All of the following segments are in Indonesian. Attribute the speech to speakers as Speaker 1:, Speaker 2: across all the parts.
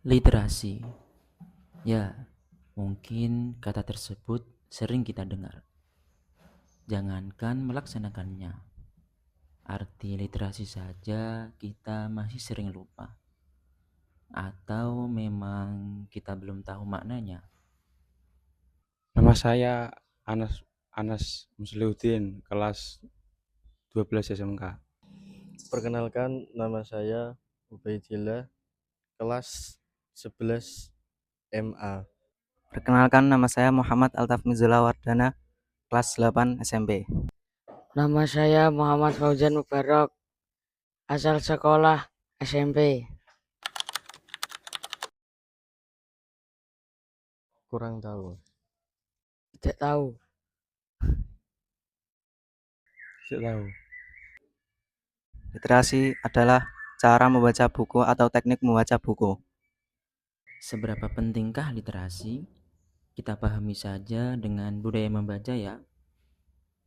Speaker 1: Literasi. Ya, mungkin kata tersebut sering kita dengar. Jangankan melaksanakannya, arti literasi saja kita masih sering lupa. Atau memang kita belum tahu maknanya.
Speaker 2: Nama saya Anas Anas Musliuddin, kelas 12 SMK.
Speaker 3: Perkenalkan, nama saya Ubaidillah, kelas 11 MA.
Speaker 4: Perkenalkan, nama saya Muhammad Altafmizula Wardana, kelas 8 SMP.
Speaker 5: Nama saya Muhammad Fauzan Mubarak, asal sekolah SMP.
Speaker 3: Kurang tahu.
Speaker 5: Tidak tahu.
Speaker 2: Tidak tahu.
Speaker 4: Literasi adalah cara membaca buku atau teknik membaca buku.
Speaker 1: Seberapa pentingkah literasi? Kita pahami saja dengan budaya membaca ya.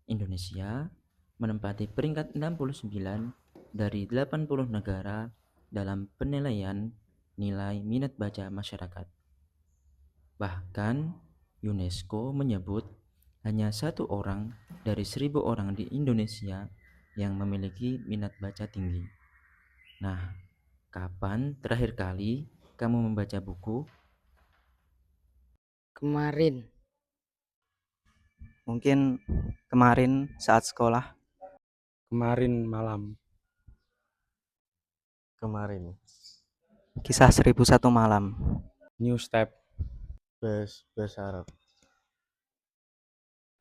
Speaker 1: Indonesia menempati peringkat 69 dari 80 negara dalam penilaian nilai minat baca masyarakat. Bahkan UNESCO menyebut hanya 1 orang dari 1.000 orang di Indonesia yang memiliki minat baca tinggi. Nah, kapan terakhir kali kamu membaca buku?
Speaker 5: Kemarin.
Speaker 4: Mungkin kemarin saat sekolah.
Speaker 2: Kemarin malam.
Speaker 3: Kemarin.
Speaker 4: Kisah 1001 malam.
Speaker 2: New Step.
Speaker 3: Bahasa Arab.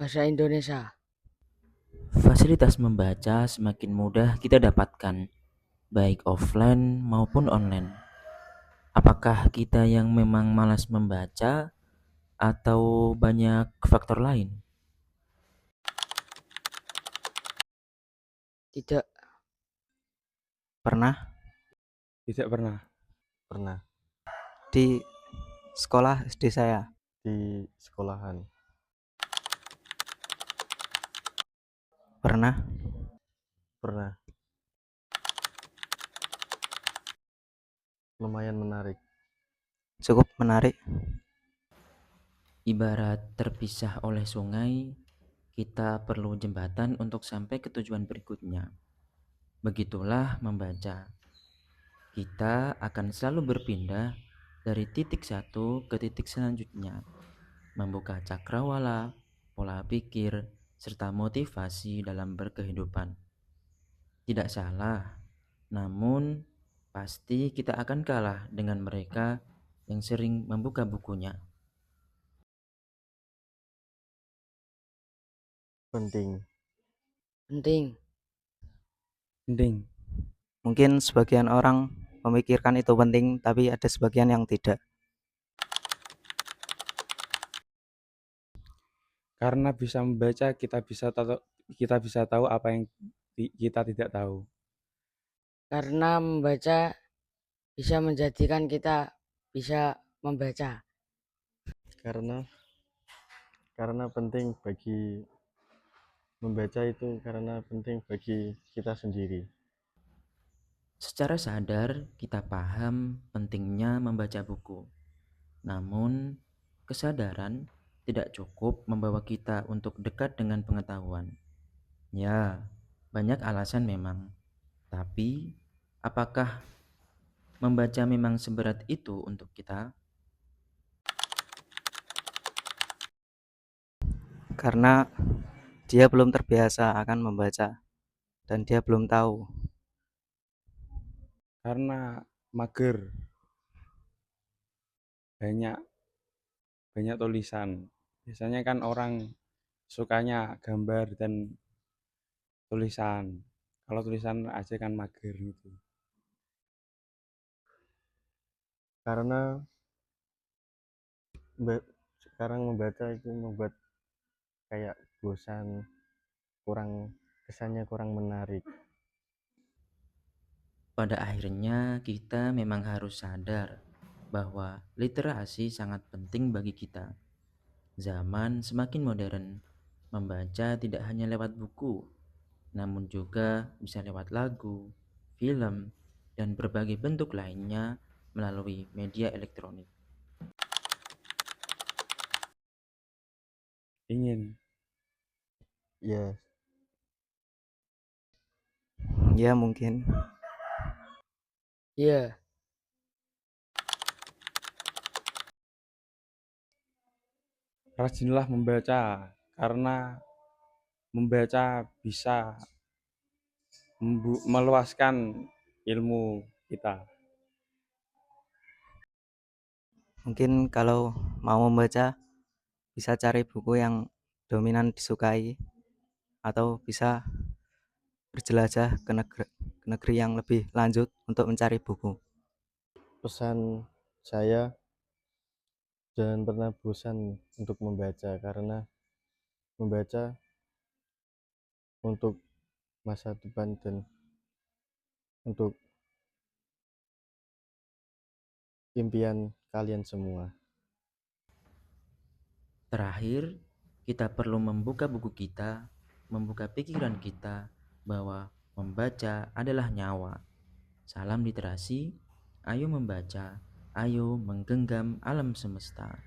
Speaker 5: Bahasa Indonesia.
Speaker 1: Fasilitas membaca semakin mudah kita dapatkan, baik offline maupun online. Apakah kita yang memang malas membaca atau banyak faktor lain?
Speaker 5: Tidak.
Speaker 4: Pernah
Speaker 2: Tidak pernah.
Speaker 3: Pernah.
Speaker 4: di sekolah SD saya.
Speaker 3: Di sekolahan.
Speaker 4: Pernah
Speaker 3: Pernah. Lumayan menarik.
Speaker 4: cukup menarik.
Speaker 1: Ibarat terpisah oleh sungai, kita perlu jembatan untuk sampai ke tujuan berikutnya. Begitulah membaca. Kita akan selalu berpindah dari titik satu ke titik selanjutnya, membuka cakrawala, pola pikir, serta motivasi dalam berkehidupan. Tidak salah, namun pasti kita akan kalah dengan mereka yang sering membuka bukunya.
Speaker 3: Penting.
Speaker 5: Penting.
Speaker 2: Penting.
Speaker 4: Mungkin sebagian orang memikirkan itu penting, tapi ada sebagian yang tidak.
Speaker 2: Karena bisa membaca, kita bisa tahu apa yang kita tidak tahu.
Speaker 5: Karena membaca bisa menjadikan kita bisa membaca.
Speaker 3: Karena penting bagi membaca itu, karena penting bagi kita sendiri.
Speaker 1: Secara sadar kita paham pentingnya membaca buku. Namun, kesadaran tidak cukup membawa kita untuk dekat dengan pengetahuan. Ya, banyak alasan memang. Tapi, apakah membaca memang seberat itu untuk kita?
Speaker 4: Karena dia belum terbiasa akan membaca dan dia belum tahu.
Speaker 2: Karena mager. Banyak tulisan. Biasanya kan orang sukanya gambar dan tulisan. Kalau tulisan aja kan mager gitu.
Speaker 3: Karena sekarang membaca itu membuat kayak bosan, kesannya kurang menarik.
Speaker 1: Pada akhirnya kita memang harus sadar bahwa literasi sangat penting bagi kita. Zaman semakin modern, membaca tidak hanya lewat buku, namun juga bisa lewat lagu, film, dan berbagai bentuk lainnya melalui media elektronik?
Speaker 2: Ingin.
Speaker 3: Ya,
Speaker 4: Ya mungkin.
Speaker 5: Iya.
Speaker 2: Rajinlah membaca, karena membaca bisa meluaskan ilmu kita.
Speaker 4: Mungkin kalau mau membaca bisa cari buku yang dominan disukai atau bisa berjelajah ke negeri yang lebih lanjut untuk mencari buku.
Speaker 3: pesan saya jangan pernah bosan untuk membaca, karena membaca untuk masa depan dan untuk impian kalian semua.
Speaker 1: Terakhir, kita perlu membuka buku kita, membuka pikiran kita bahwa membaca adalah nyawa. Salam literasi, ayo membaca, ayo menggenggam alam semesta.